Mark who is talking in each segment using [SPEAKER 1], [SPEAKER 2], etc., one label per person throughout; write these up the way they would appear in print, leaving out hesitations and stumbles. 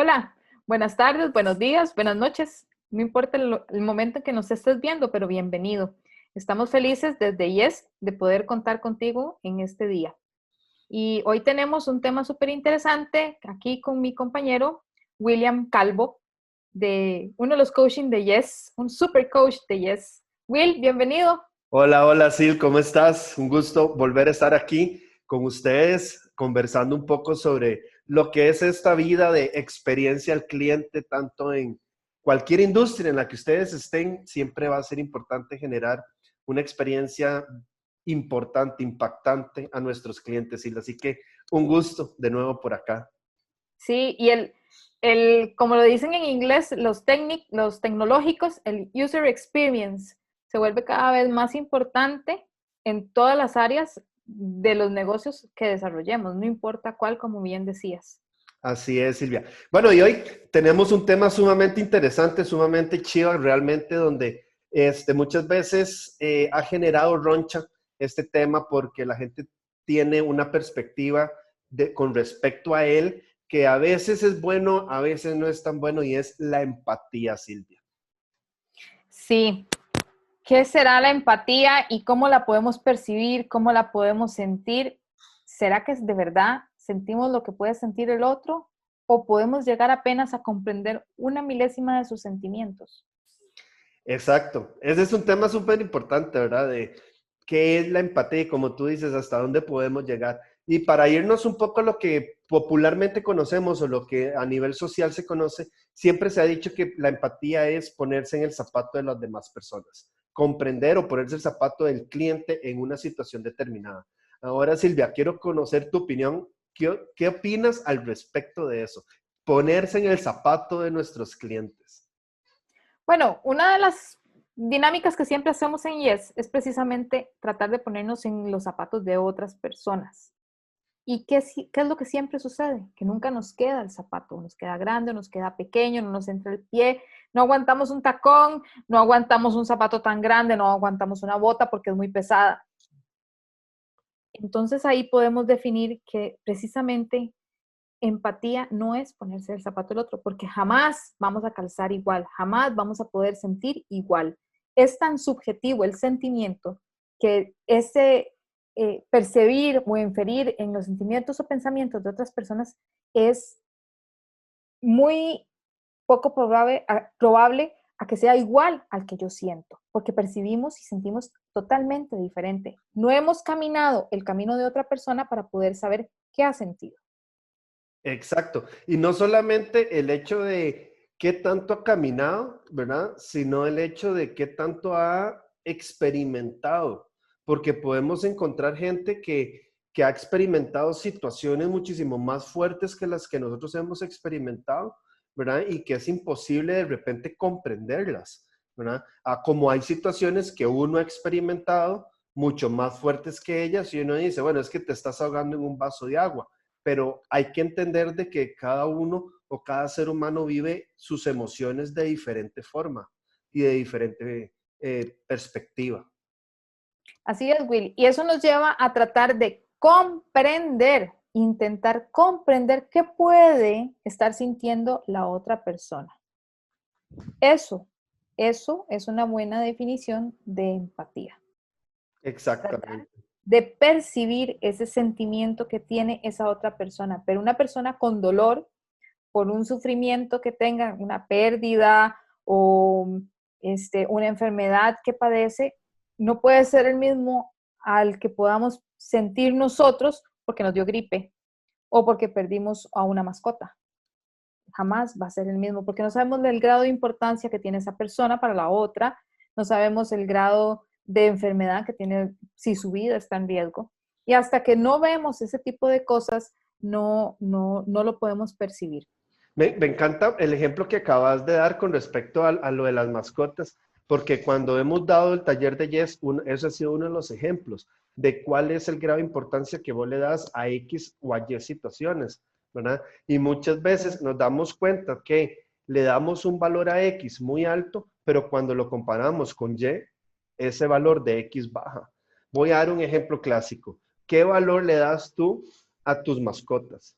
[SPEAKER 1] Hola, buenas tardes, buenos días, buenas noches. No importa el momento en que nos estés viendo, pero bienvenido. Estamos felices desde Yes de poder contar contigo en este día. Y hoy tenemos un tema súper interesante aquí con mi compañero William Calvo, de uno de los coaching de Yes, un super coach de Yes. Will, bienvenido.
[SPEAKER 2] Hola, hola, Sil, ¿cómo estás? Un gusto volver a estar aquí con ustedes, conversando un poco sobre lo que es esta vida de experiencia al cliente, tanto en cualquier industria en la que ustedes estén, siempre va a ser importante generar una experiencia importante, impactante a nuestros clientes, Sil. Así que un gusto de nuevo por acá.
[SPEAKER 1] Sí, y como lo dicen en inglés, los tecnológicos, el user experience se vuelve cada vez más importante en todas las áreas de los negocios que desarrollemos, no importa cuál, como bien decías.
[SPEAKER 2] Así es, Silvia. Bueno, y hoy tenemos un tema sumamente interesante, sumamente chido, realmente, donde muchas veces ha generado roncha este tema porque la gente tiene una perspectiva con respecto a él que a veces es bueno, a veces no es tan bueno, y es la empatía, Silvia.
[SPEAKER 1] Sí, ¿qué será la empatía y cómo la podemos percibir, cómo la podemos sentir? ¿Será que de verdad sentimos lo que puede sentir el otro o podemos llegar apenas a comprender una milésima de sus sentimientos?
[SPEAKER 2] Exacto. Ese es un tema súper importante, ¿verdad? De qué es la empatía y, como tú dices, hasta dónde podemos llegar. Y para irnos un poco a lo que popularmente conocemos o lo que a nivel social se conoce, siempre se ha dicho que la empatía es ponerse en el zapato de las demás personas, comprender o ponerse el zapato del cliente en una situación determinada. Ahora, Silvia, quiero conocer tu opinión. ¿Qué opinas al respecto de eso? Ponerse en el zapato de nuestros clientes.
[SPEAKER 1] Bueno, una de las dinámicas que siempre hacemos en Yes es precisamente tratar de ponernos en los zapatos de otras personas. ¿Y qué es lo que siempre sucede? Que nunca nos queda el zapato, nos queda grande, nos queda pequeño, no nos entra el pie, no aguantamos un tacón, no aguantamos un zapato tan grande, no aguantamos una bota porque es muy pesada. Entonces ahí podemos definir que precisamente empatía no es ponerse el zapato del otro, porque jamás vamos a calzar igual, jamás vamos a poder sentir igual. Es tan subjetivo el sentimiento que ese percibir o inferir en los sentimientos o pensamientos de otras personas es muy poco probable a que sea igual al que yo siento, porque percibimos y sentimos totalmente diferente. No hemos caminado el camino de otra persona para poder saber qué ha sentido.
[SPEAKER 2] Exacto. Y no solamente el hecho de qué tanto ha caminado, ¿verdad? Sino el hecho de qué tanto ha experimentado. Porque podemos encontrar gente que ha experimentado situaciones muchísimo más fuertes que las que nosotros hemos experimentado, ¿verdad? Y que es imposible de repente comprenderlas, ¿verdad? Como hay situaciones que uno ha experimentado mucho más fuertes que ellas y uno dice, bueno, es que te estás ahogando en un vaso de agua, pero hay que entender de que cada uno o cada ser humano vive sus emociones de diferente forma y de diferente perspectiva.
[SPEAKER 1] Así es, Will. Y eso nos lleva a tratar de comprender, intentar comprender qué puede estar sintiendo la otra persona. Eso, eso es una buena definición de empatía. Tratar
[SPEAKER 2] Exactamente.
[SPEAKER 1] de percibir ese sentimiento que tiene esa otra persona, pero una persona con dolor por un sufrimiento que tenga, una pérdida o una enfermedad que padece, no puede ser el mismo al que podamos sentir nosotros porque nos dio gripe o porque perdimos a una mascota. Jamás va a ser el mismo porque no sabemos el grado de importancia que tiene esa persona para la otra, no sabemos el grado de enfermedad que tiene si su vida está en riesgo. Y hasta que no vemos ese tipo de cosas, no lo podemos percibir.
[SPEAKER 2] Me encanta el ejemplo que acabas de dar con respecto a lo de las mascotas, porque cuando hemos dado el taller de Yes, eso ha sido uno de los ejemplos de cuál es el grado de importancia que vos le das a X o a Y situaciones, ¿verdad? Y muchas veces nos damos cuenta que le damos un valor a X muy alto, pero cuando lo comparamos con Y, ese valor de X baja. Voy a dar un ejemplo clásico. ¿Qué valor le das tú a tus mascotas?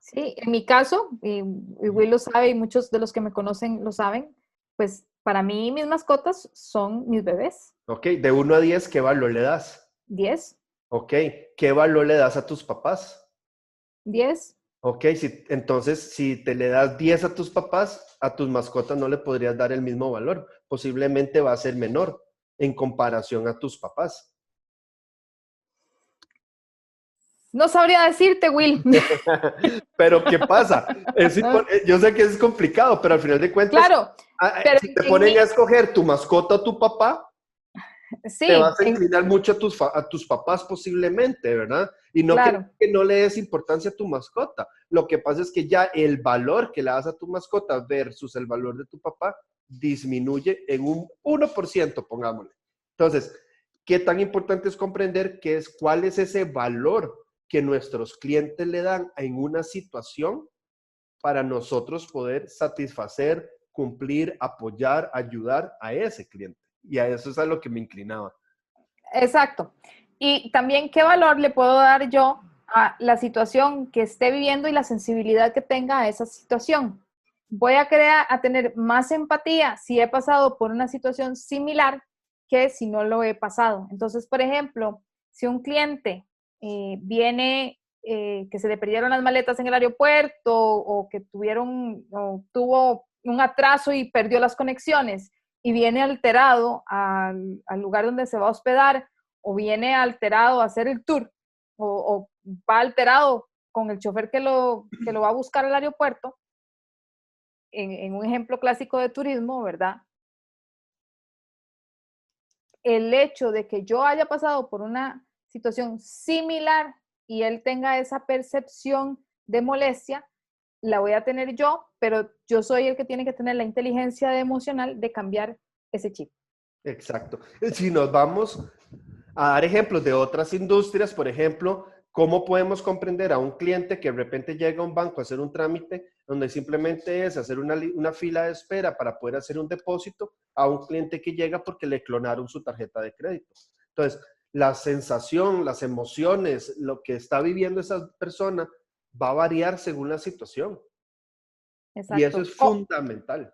[SPEAKER 1] Sí, en mi caso, y Will lo sabe y muchos de los que me conocen lo saben, pues para mí mis mascotas son mis bebés.
[SPEAKER 2] Ok, de 1 a 10, ¿qué valor le das?
[SPEAKER 1] 10,
[SPEAKER 2] Ok, ¿qué valor le das a tus papás?
[SPEAKER 1] 10.
[SPEAKER 2] Ok, entonces si te le das 10 a tus papás, a tus mascotas no le podrías dar el mismo valor. Posiblemente va a ser menor en comparación a tus papás.
[SPEAKER 1] No sabría decirte, Will.
[SPEAKER 2] Pero ¿qué pasa? Yo sé que es complicado, pero al final de cuentas,
[SPEAKER 1] Claro, pero
[SPEAKER 2] si te
[SPEAKER 1] en
[SPEAKER 2] ponen
[SPEAKER 1] mí,
[SPEAKER 2] a escoger tu mascota o tu papá, te
[SPEAKER 1] sí,
[SPEAKER 2] vas a inclinar mucho a tus papás posiblemente, ¿verdad? Y no
[SPEAKER 1] claro,
[SPEAKER 2] que no le des importancia a tu mascota. Lo que pasa es que ya el valor que le das a tu mascota versus el valor de tu papá disminuye en un 1%, pongámosle. Entonces, ¿qué tan importante es comprender cuál es ese valor que nuestros clientes le dan en una situación para nosotros poder satisfacer, cumplir, apoyar, ayudar a ese cliente? Y a eso es a lo que me inclinaba.
[SPEAKER 1] exacto. Y también, ¿qué valor le puedo dar yo a la situación que esté viviendo y la sensibilidad que tenga a esa situación? Voy a tener más empatía si he pasado por una situación similar que si no lo he pasado. Entonces, por ejemplo, si un cliente viene, que se le perdieron las maletas en el aeropuerto o que tuvo un atraso y perdió las conexiones y viene alterado al lugar donde se va a hospedar o viene alterado a hacer el tour o va alterado con el chofer que lo va a buscar al aeropuerto, en un ejemplo clásico de turismo, ¿verdad? El hecho de que yo haya pasado por una situación similar y él tenga esa percepción de molestia, la voy a tener yo, pero yo soy el que tiene que tener la inteligencia emocional de cambiar ese chip.
[SPEAKER 2] Exacto. Si nos vamos a dar ejemplos de otras industrias, por ejemplo, ¿cómo podemos comprender a un cliente que de repente llega a un banco a hacer un trámite donde simplemente es hacer una fila de espera para poder hacer un depósito a un cliente que llega porque le clonaron su tarjeta de crédito? Entonces, la sensación, las emociones, lo que está viviendo esa persona va a variar según la situación. Y eso
[SPEAKER 1] Exacto.
[SPEAKER 2] es fundamental.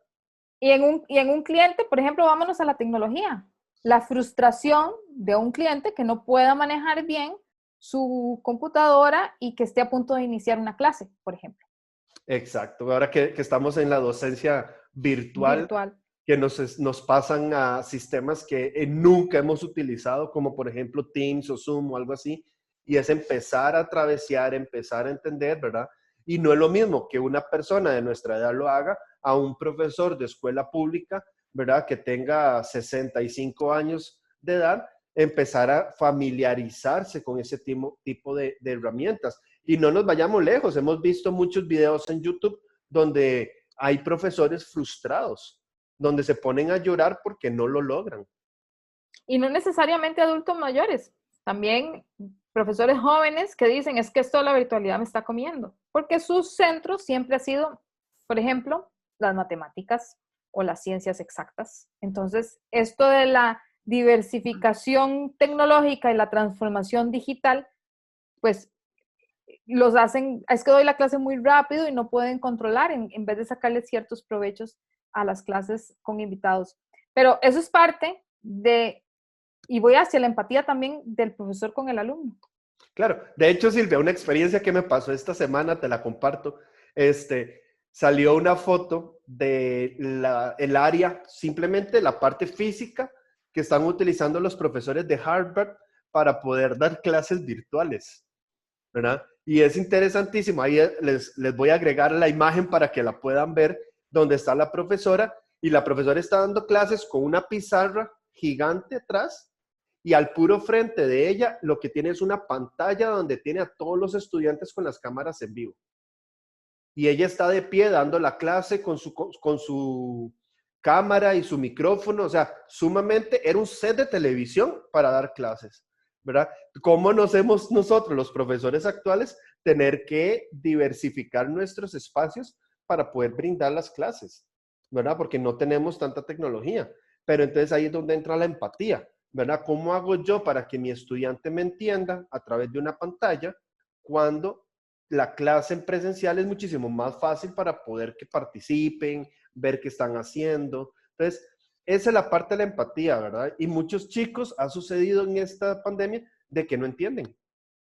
[SPEAKER 1] Y en un cliente, por ejemplo, vámonos a la tecnología. La frustración de un cliente que no pueda manejar bien su computadora y que esté a punto de iniciar una clase, por ejemplo,
[SPEAKER 2] Exacto. Ahora que estamos en la docencia virtual,
[SPEAKER 1] virtual.
[SPEAKER 2] que nos pasan a sistemas que nunca hemos utilizado, como por ejemplo Teams o Zoom o algo así, y es empezar a travesear, empezar a entender, ¿verdad? Y no es lo mismo que una persona de nuestra edad lo haga a un profesor de escuela pública, ¿verdad? Que tenga 65 años de edad, empezar a familiarizarse con ese tipo de herramientas. Y no nos vayamos lejos, hemos visto muchos videos en YouTube donde hay profesores frustrados, donde se ponen a llorar porque no lo logran.
[SPEAKER 1] Y no necesariamente adultos mayores, también profesores jóvenes que dicen, es que esto de la virtualidad me está comiendo, porque su centro siempre ha sido, por ejemplo, las matemáticas o las ciencias exactas. Entonces, esto de la diversificación tecnológica y la transformación digital, pues los hacen, es que doy la clase muy rápido y no pueden controlar en vez de sacarle ciertos provechos a las clases con invitados. Pero eso es parte de, y voy hacia la empatía también del profesor con el alumno.
[SPEAKER 2] Claro, de hecho, Silvia, una experiencia que me pasó esta semana, te la comparto. Salió una foto de el área, simplemente la parte física que están utilizando los profesores de Harvard para poder dar clases virtuales, ¿verdad? Y es interesantísimo. Ahí les voy a agregar la imagen para que la puedan ver, donde está la profesora, y la profesora está dando clases con una pizarra gigante atrás, y al puro frente de ella lo que tiene es una pantalla donde tiene a todos los estudiantes con las cámaras en vivo. Y ella está de pie dando la clase con su cámara y su micrófono, o sea, sumamente, era un set de televisión para dar clases, ¿verdad? ¿Cómo nos hemos nosotros, los profesores actuales, tener que diversificar nuestros espacios para poder brindar las clases, ¿verdad? Porque no tenemos tanta tecnología. Pero entonces ahí es donde entra la empatía, ¿verdad? ¿Cómo hago yo para que mi estudiante me entienda a través de una pantalla cuando la clase en presencial es muchísimo más fácil para poder que participen, ver qué están haciendo. Entonces, esa es la parte de la empatía, ¿verdad? Y muchos chicos ha sucedido en esta pandemia de que no entienden,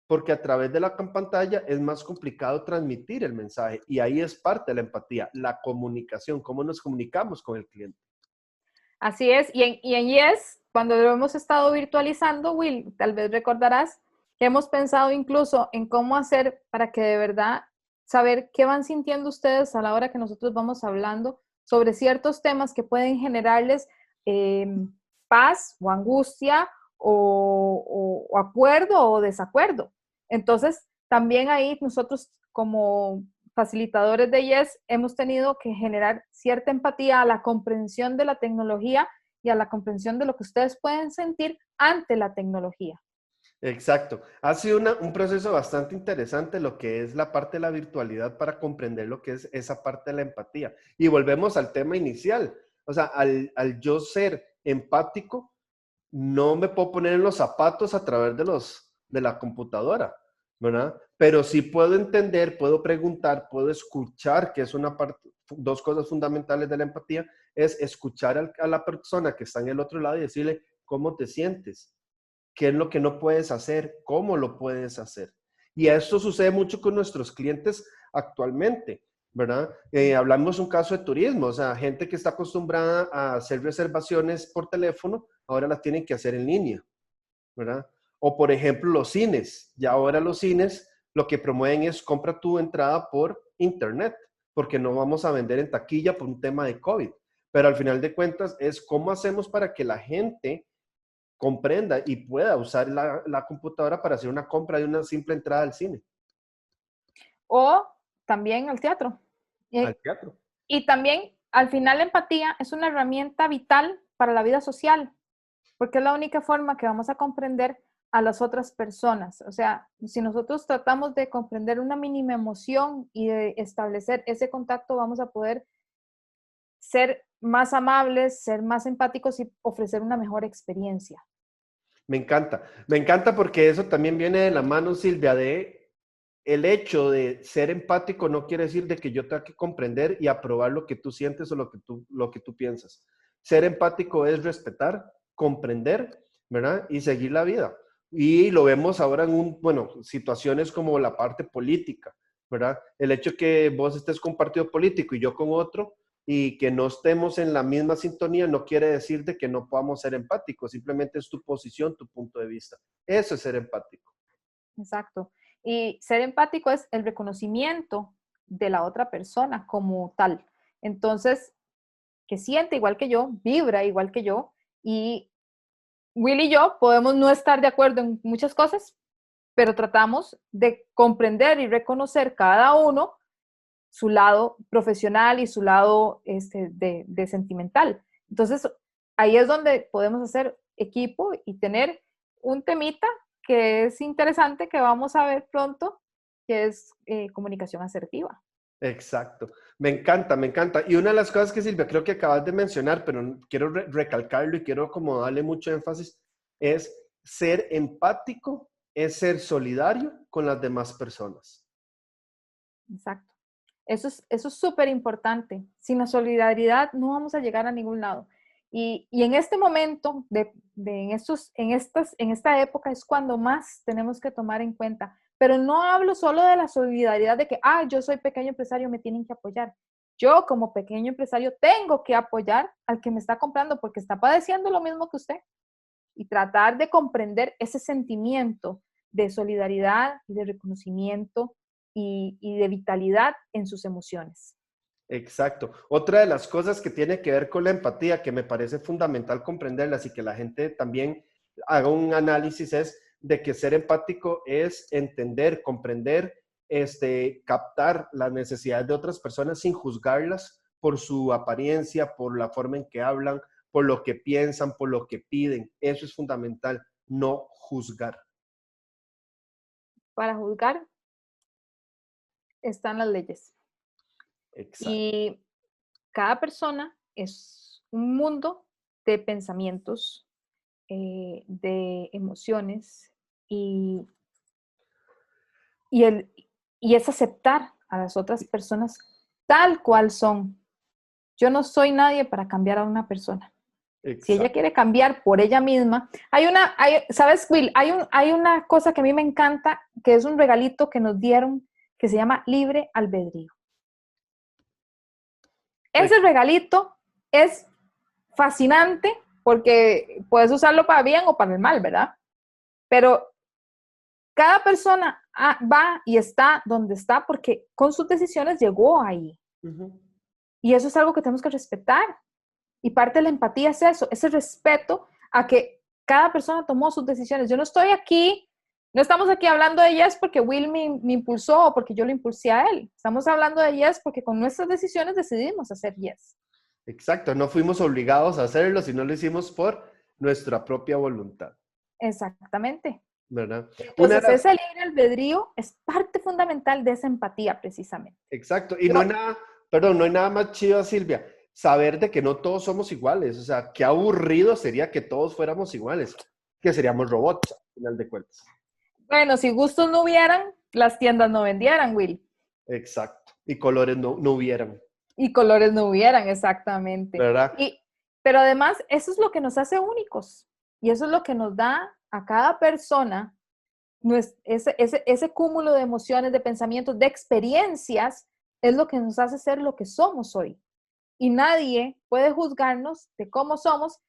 [SPEAKER 2] porque a través de la pantalla es más complicado transmitir el mensaje y ahí es parte de la empatía, la comunicación, cómo nos comunicamos con el cliente.
[SPEAKER 1] Así es, y en Yes, cuando lo hemos estado virtualizando, Will, tal vez recordarás que hemos pensado incluso en cómo hacer para que de verdad saber qué van sintiendo ustedes a la hora que nosotros vamos hablando sobre ciertos temas que pueden generarles eh, paz o angustia o acuerdo o desacuerdo. Entonces, también ahí nosotros como facilitadores de Yes hemos tenido que generar cierta empatía a la comprensión de la tecnología y a la comprensión de lo que ustedes pueden sentir ante la tecnología.
[SPEAKER 2] Exacto. Ha sido un proceso bastante interesante lo que es la parte de la virtualidad para comprender lo que es esa parte de la empatía. Y volvemos al tema inicial. O sea, al yo ser empático, no me puedo poner en los zapatos a través de la computadora, ¿verdad? Pero sí puedo entender, puedo preguntar, puedo escuchar, que es una parte, dos cosas fundamentales de la empatía, es escuchar a la persona que está en el otro lado y decirle, ¿cómo te sientes? ¿Qué es lo que no puedes hacer? ¿Cómo lo puedes hacer? Y esto sucede mucho con nuestros clientes actualmente, ¿verdad? Hablamos un caso de turismo, o sea, gente que está acostumbrada a hacer reservaciones por teléfono, ahora las tienen que hacer en línea, ¿verdad? O por ejemplo los cines, ya ahora los cines lo que promueven es compra tu entrada por internet, porque no vamos a vender en taquilla por un tema de COVID. Pero al final de cuentas es cómo hacemos para que la gente comprenda y pueda usar la computadora para hacer una compra de una simple entrada al cine,
[SPEAKER 1] O también al teatro.
[SPEAKER 2] al
[SPEAKER 1] Eh,
[SPEAKER 2] teatro.
[SPEAKER 1] y también, al final, la empatía es una herramienta vital para la vida social, porque es la única forma que vamos a comprender a las otras personas. O sea, si nosotros tratamos de comprender una mínima emoción y de establecer ese contacto, vamos a poder ser más amables, ser más empáticos y ofrecer una mejor experiencia.
[SPEAKER 2] Me encanta porque eso también viene de la mano, Silvia, de el hecho de ser empático no quiere decir de que yo tenga que comprender y aprobar lo que tú sientes o lo que tú piensas. Ser empático es respetar, comprender, ¿verdad? Y seguir la vida. Y lo vemos ahora en bueno, situaciones como la parte política, ¿verdad? El hecho que vos estés con un partido político y yo con otro y que no estemos en la misma sintonía no quiere decir de que no podamos ser empáticos, simplemente es tu posición, tu punto de vista. Eso es ser empático.
[SPEAKER 1] Exacto. Y ser empático es el reconocimiento de la otra persona como tal. Entonces, que siente igual que yo, vibra igual que yo, y Will y yo podemos no estar de acuerdo en muchas cosas, pero tratamos de comprender y reconocer cada uno su lado profesional y su lado de sentimental. Entonces, ahí es donde podemos hacer equipo y tener un temita que es interesante, que vamos a ver pronto, que es comunicación asertiva.
[SPEAKER 2] Exacto. Me encanta, me encanta. Y una de las cosas que Silvia creo que acabas de mencionar, pero quiero recalcarlo y quiero como darle mucho énfasis, es ser empático, es ser solidario con las demás personas.
[SPEAKER 1] Exacto. Eso es súper importante. Sin la solidaridad no vamos a llegar a ningún lado. Y en este momento, en esta época es cuando más tenemos que tomar en cuenta. Pero no hablo solo de la solidaridad de que, yo soy pequeño empresario, me tienen que apoyar. Yo como pequeño empresario tengo que apoyar al que me está comprando porque está padeciendo lo mismo que usted y tratar de comprender ese sentimiento de solidaridad y de reconocimiento y de vitalidad en sus emociones.
[SPEAKER 2] Exacto. Otra de las cosas que tiene que ver con la empatía, que me parece fundamental comprenderlas y que la gente también haga un análisis, es de que ser empático es entender, comprender, captar las necesidades de otras personas sin juzgarlas por su apariencia, por la forma en que hablan, por lo que piensan, por lo que piden. Eso es fundamental, no juzgar.
[SPEAKER 1] Para juzgar están las leyes
[SPEAKER 2] Exacto.
[SPEAKER 1] y cada persona es un mundo de pensamientos, de emociones y, y, el, y es aceptar a las otras personas tal cual son. Yo no soy nadie para cambiar a una persona. Si ella
[SPEAKER 2] Exacto.
[SPEAKER 1] quiere cambiar por ella misma, ¿sabes, Will? Hay una cosa que a mí me encanta, que es un regalito que nos dieron, que se llama libre albedrío. Ese regalito es fascinante porque puedes usarlo para bien o para el mal, ¿verdad? Pero cada persona va y está donde está porque con sus decisiones llegó ahí.
[SPEAKER 2] Ujú.
[SPEAKER 1] Y eso es algo que tenemos que respetar. Y parte de la empatía es eso, ese respeto a que cada persona tomó sus decisiones. Yo no estoy aquí, no estamos aquí hablando de Yes porque Will me impulsó o porque yo lo impulsé a él. Estamos hablando de Yes porque con nuestras decisiones decidimos hacer Yes.
[SPEAKER 2] Exacto, no fuimos obligados a hacerlo, sino lo hicimos por nuestra propia voluntad,
[SPEAKER 1] Exactamente.
[SPEAKER 2] ¿verdad? Una
[SPEAKER 1] Entonces,
[SPEAKER 2] de las,
[SPEAKER 1] ese libre albedrío es parte fundamental de esa empatía, precisamente.
[SPEAKER 2] exacto, y no hay
[SPEAKER 1] Yo,
[SPEAKER 2] nada, perdón, no hay nada más chido, Silvia, saber de que no todos somos iguales, o sea, qué aburrido sería que todos fuéramos iguales, que seríamos robots, al final de cuentas.
[SPEAKER 1] bueno, si gustos no hubieran, las tiendas no vendieran, Will.
[SPEAKER 2] Exacto, y colores no hubieran,
[SPEAKER 1] Y colores no hubieran, exactamente.
[SPEAKER 2] ¿verdad?
[SPEAKER 1] Pero además, eso es lo que nos hace únicos. Y eso es lo que nos da a cada persona ese cúmulo de emociones, de pensamientos, de experiencias, es lo que nos hace ser lo que somos hoy. Y nadie puede juzgarnos de cómo somos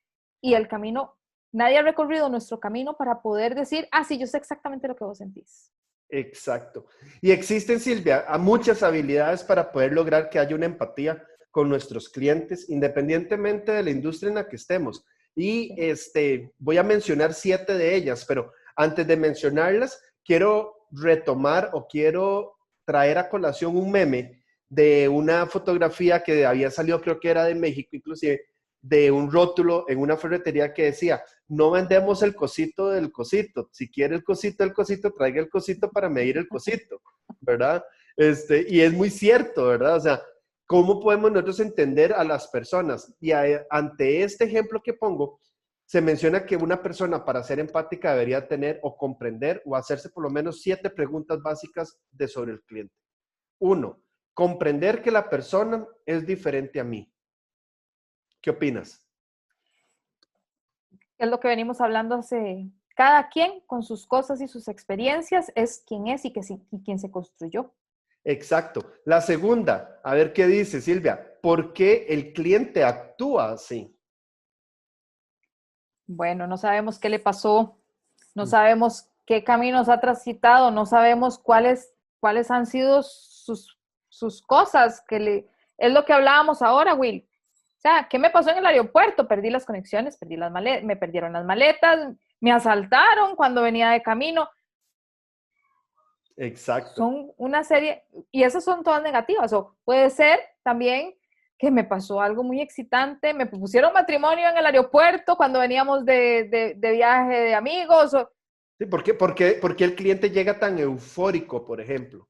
[SPEAKER 1] y el camino, nadie ha recorrido nuestro camino para poder decir, ah, sí, yo sé exactamente lo que vos sentís.
[SPEAKER 2] Exacto. Y existen, Silvia, muchas habilidades para poder lograr que haya una empatía con nuestros clientes, independientemente de la industria en la que estemos. Y
[SPEAKER 1] Sí.
[SPEAKER 2] voy a mencionar 7 de ellas, pero antes de mencionarlas, quiero retomar o quiero traer a colación un meme de una fotografía que había salido, creo que era de México, inclusive, de un rótulo en una ferretería que decía, no vendemos el cosito del cosito. Si quiere el cosito del cosito, traiga el cosito para medir el cosito, ¿verdad? Y es muy cierto, ¿verdad? O sea, ¿cómo podemos nosotros entender a las personas? Y ante este ejemplo que pongo, se menciona que una persona para ser empática debería tener o comprender o hacerse por lo menos 7 preguntas básicas sobre el cliente. 1, comprender que la persona es diferente a mí. ¿Qué opinas?
[SPEAKER 1] Es lo que venimos hablando hace, cada quien con sus cosas y sus experiencias es quien es y quien se construyó.
[SPEAKER 2] Exacto. La segunda, a ver qué dice Silvia. ¿Por qué el cliente actúa así?
[SPEAKER 1] Bueno, no sabemos qué le pasó, no sabemos qué caminos ha transitado, no sabemos cuáles han sido sus cosas, es lo que hablábamos ahora, Will. O sea, ¿qué me pasó en el aeropuerto? Perdí las conexiones, me perdieron las maletas, me asaltaron cuando venía de camino.
[SPEAKER 2] Exacto.
[SPEAKER 1] Son una serie, y esas son todas negativas, o puede ser también que me pasó algo muy excitante, me propusieron matrimonio en el aeropuerto cuando veníamos de viaje de amigos.
[SPEAKER 2] Sí, ¿por qué el cliente llega tan eufórico, por ejemplo?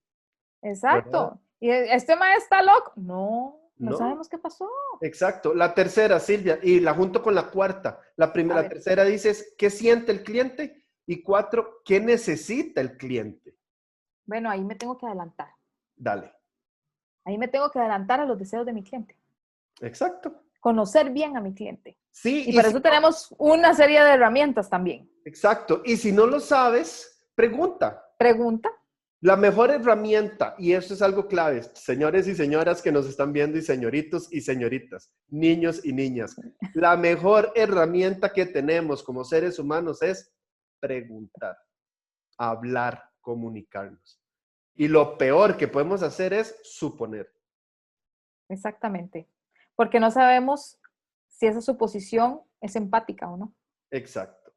[SPEAKER 2] ¿Verdad?
[SPEAKER 1] Exacto. ¿Y este maestro está loco? No, no
[SPEAKER 2] No,
[SPEAKER 1] sabemos qué pasó.
[SPEAKER 2] exacto. La tercera, Silvia, y la junto con la cuarta.
[SPEAKER 1] A
[SPEAKER 2] La
[SPEAKER 1] ver,
[SPEAKER 2] tercera dices, ¿qué siente el cliente? Y 4, ¿qué necesita el cliente?
[SPEAKER 1] bueno, ahí me tengo que adelantar.
[SPEAKER 2] Dale.
[SPEAKER 1] Ahí me tengo que adelantar a los deseos de mi cliente.
[SPEAKER 2] Exacto.
[SPEAKER 1] Conocer bien a mi cliente.
[SPEAKER 2] Sí,
[SPEAKER 1] Y
[SPEAKER 2] y
[SPEAKER 1] para
[SPEAKER 2] si
[SPEAKER 1] eso
[SPEAKER 2] no,
[SPEAKER 1] tenemos una serie de herramientas también.
[SPEAKER 2] exacto. Y si no lo sabes, pregunta.
[SPEAKER 1] Pregunta.
[SPEAKER 2] La mejor herramienta, y esto es algo clave, señores y señoras que nos están viendo y señoritos y señoritas, niños y niñas, la mejor herramienta que tenemos como seres humanos es preguntar, hablar, comunicarnos. Y lo peor que podemos hacer es suponer.
[SPEAKER 1] Exactamente. Porque no sabemos si esa suposición es empática o no.
[SPEAKER 2] Exacto.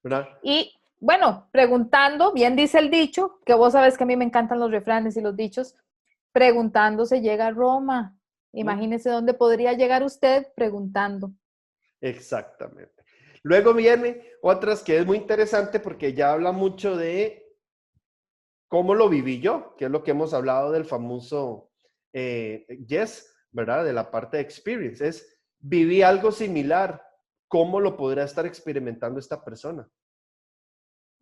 [SPEAKER 2] ¿Verdad?
[SPEAKER 1] Y bueno, preguntando, bien dice el dicho, que vos sabes que a mí me encantan los refranes y los dichos, preguntando se llega a Roma. Imagínese dónde podría llegar usted preguntando.
[SPEAKER 2] Exactamente. Luego viene otras que es muy interesante porque ya habla mucho de cómo lo viví yo, que es lo que hemos hablado del famoso Yes, ¿verdad? De la parte de experience. Es, viví algo similar, ¿cómo lo podrá estar experimentando esta persona?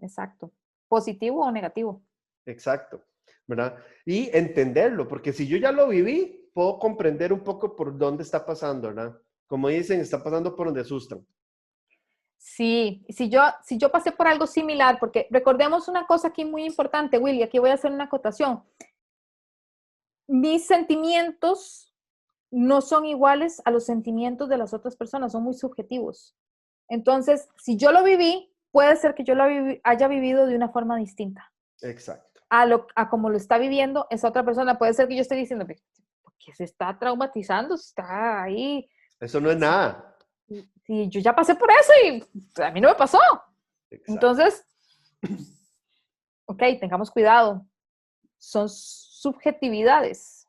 [SPEAKER 1] Exacto. ¿Positivo o negativo?
[SPEAKER 2] Exacto. ¿verdad? Y entenderlo, porque si yo ya lo viví, puedo comprender un poco por dónde está pasando, ¿verdad? Como dicen, está pasando por donde asustan.
[SPEAKER 1] Sí, si yo pasé por algo similar, porque recordemos una cosa aquí muy importante, Willy, aquí voy a hacer una acotación. Mis sentimientos no son iguales a los sentimientos de las otras personas, son muy subjetivos. Entonces, si yo lo viví, puede ser que yo haya vivido de una forma distinta
[SPEAKER 2] Exacto.
[SPEAKER 1] a como lo está viviendo esa otra persona. Puede ser que yo esté diciendo, ¿por qué se está traumatizando? Está ahí.
[SPEAKER 2] Eso no es nada.
[SPEAKER 1] Sí, yo ya pasé por eso y a mí no me pasó.
[SPEAKER 2] Exacto.
[SPEAKER 1] Entonces, ok, tengamos cuidado. Son subjetividades.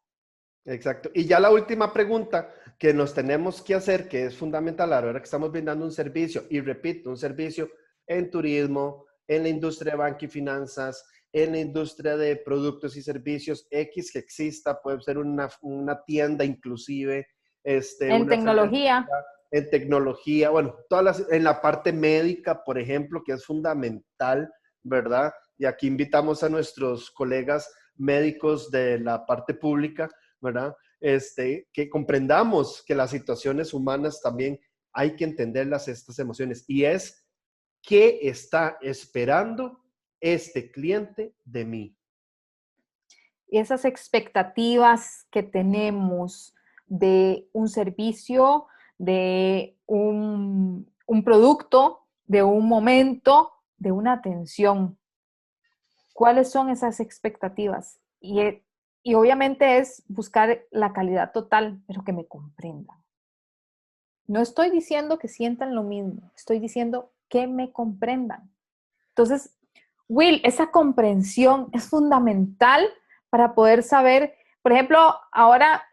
[SPEAKER 2] Exacto. Y ya la última pregunta que nos tenemos que hacer, que es fundamental a la hora que estamos brindando un servicio, y repito, un servicio en turismo, en la industria de banca y finanzas, en la industria de productos y servicios X que exista, puede ser una tienda inclusive,
[SPEAKER 1] En
[SPEAKER 2] una ferretería,
[SPEAKER 1] tecnología,
[SPEAKER 2] en tecnología, bueno, en la parte médica, por ejemplo, que es fundamental, ¿verdad? Y aquí invitamos a nuestros colegas médicos de la parte pública, ¿verdad? Que comprendamos que las situaciones humanas también hay que entenderlas, estas emociones. Y es, ¿qué está esperando este cliente de mí?
[SPEAKER 1] y esas expectativas que tenemos de un servicio, de un producto, de un momento, de una atención. ¿Cuáles son esas expectativas? Y obviamente es buscar la calidad total, pero que me comprendan. No estoy diciendo que sientan lo mismo, estoy diciendo que me comprendan. Entonces, Will, esa comprensión es fundamental para poder saber, por ejemplo, ahora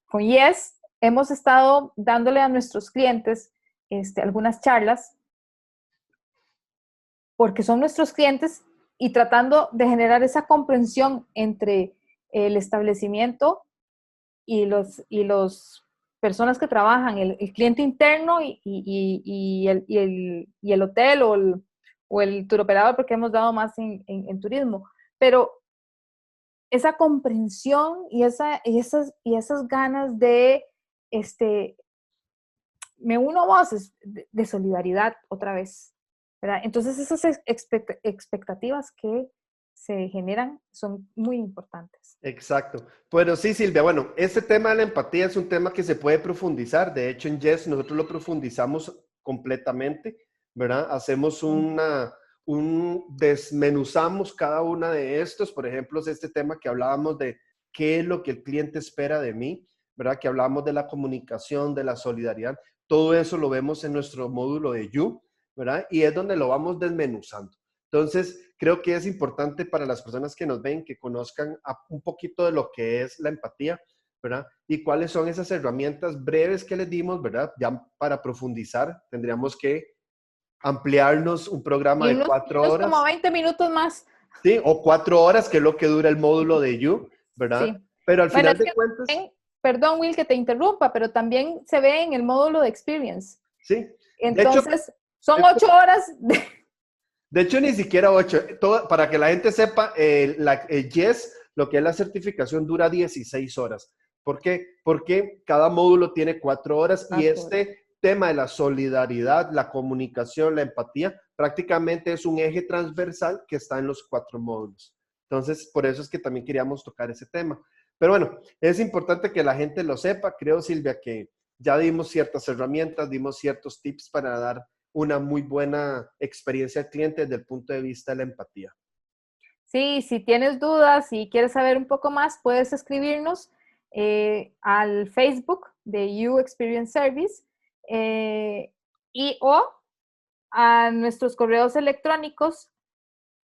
[SPEAKER 1] con Yes hemos estado dándole a nuestros clientes algunas charlas porque son nuestros clientes y tratando de generar esa comprensión entre el establecimiento y los personas que trabajan, el cliente interno y el hotel o el tour operador, porque hemos dado más en turismo. Pero esa comprensión y esas ganas de, me uno a voces de solidaridad otra vez, ¿verdad? Entonces esas expectativas que se generan son muy importantes.
[SPEAKER 2] Exacto. Pero sí, Silvia, bueno, este tema de la empatía es un tema que se puede profundizar. De hecho, en Yes nosotros lo profundizamos completamente, ¿verdad? Hacemos desmenuzamos cada una de estos. Por ejemplo, es este tema que hablábamos de qué es lo que el cliente espera de mí, ¿verdad? Que hablábamos de la comunicación, de la solidaridad. Todo eso lo vemos en nuestro módulo de You, ¿verdad? Y es donde lo vamos desmenuzando. Entonces, creo que es importante para las personas que nos ven que conozcan un poquito de lo que es la empatía, ¿verdad? Y cuáles son esas herramientas breves que les dimos, ¿verdad? Ya para profundizar, tendríamos que ampliarnos un programa de cuatro
[SPEAKER 1] Irnos como
[SPEAKER 2] horas,
[SPEAKER 1] 20 minutos más.
[SPEAKER 2] ¿sí? O 4 horas, que es lo que dura el módulo de You, ¿verdad?
[SPEAKER 1] Sí.
[SPEAKER 2] Pero al
[SPEAKER 1] Bueno,
[SPEAKER 2] final
[SPEAKER 1] es
[SPEAKER 2] de
[SPEAKER 1] que
[SPEAKER 2] cuentas,
[SPEAKER 1] también, perdón, Will, que te interrumpa, pero también se ve en el módulo de experience.
[SPEAKER 2] ¿sí? De hecho,
[SPEAKER 1] Entonces, son 8 horas
[SPEAKER 2] de hecho, ni siquiera 8. Para que la gente sepa, Yes, lo que es la certificación, dura 16 horas. ¿Por qué? Porque cada módulo tiene 4 horas y
[SPEAKER 1] 4 horas.
[SPEAKER 2] este tema de la solidaridad, la comunicación, la empatía, prácticamente es un eje transversal que está en los 4 módulos. Entonces, por eso es que también queríamos tocar ese tema. Pero bueno, es importante que la gente lo sepa. Creo, Silvia, que ya dimos ciertas herramientas, dimos ciertos tips para dar una muy buena experiencia al cliente desde el punto de vista de la empatía.
[SPEAKER 1] Sí, si tienes dudas y quieres saber un poco más, puedes escribirnos al Facebook de You Experience Service o a nuestros correos electrónicos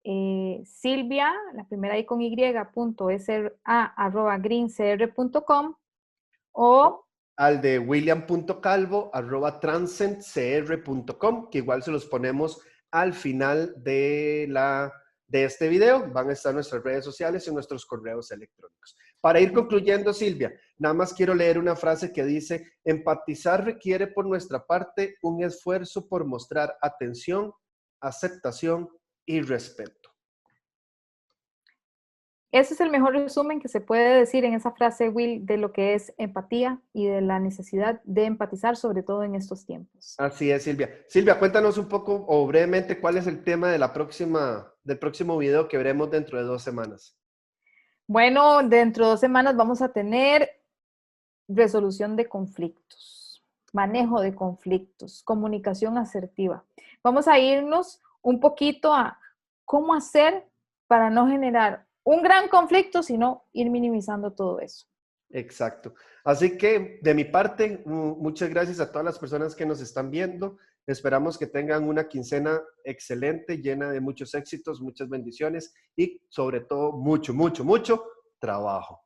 [SPEAKER 1] Silvia, la primera I con Y, .sra@greencr.com o
[SPEAKER 2] Al de william.calvo@transcendcr.com, que igual se los ponemos al final de este video. Van a estar nuestras redes sociales y nuestros correos electrónicos. Para ir concluyendo, Silvia, nada más quiero leer una frase que dice: empatizar requiere por nuestra parte un esfuerzo por mostrar atención, aceptación y respeto.
[SPEAKER 1] ese es el mejor resumen que se puede decir en esa frase, Will, de lo que es empatía y de la necesidad de empatizar, sobre todo en estos tiempos.
[SPEAKER 2] Así es, Silvia. Silvia, cuéntanos un poco o brevemente cuál es el tema de del próximo video que veremos dentro de 2 semanas.
[SPEAKER 1] Bueno, dentro de 2 semanas vamos a tener resolución de conflictos, manejo de conflictos, comunicación asertiva. Vamos a irnos un poquito a cómo hacer para no generar un gran conflicto, sino ir minimizando todo eso.
[SPEAKER 2] Exacto. Así que de mi parte, muchas gracias a todas las personas que nos están viendo. Esperamos que tengan una quincena excelente, llena de muchos éxitos, muchas bendiciones y sobre todo mucho, mucho, mucho trabajo.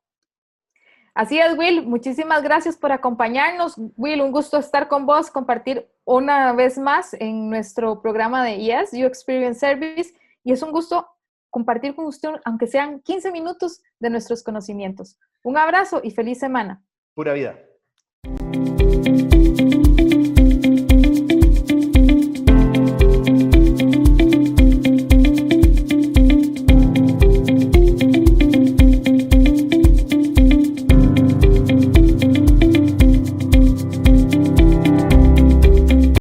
[SPEAKER 1] Así es, Will. Muchísimas gracias por acompañarnos. Will, un gusto estar con vos, compartir una vez más en nuestro programa de Yes, You Experience Service. Y es un gusto compartir con usted, aunque sean 15 minutos de nuestros conocimientos. Un abrazo y feliz semana.
[SPEAKER 2] Pura vida.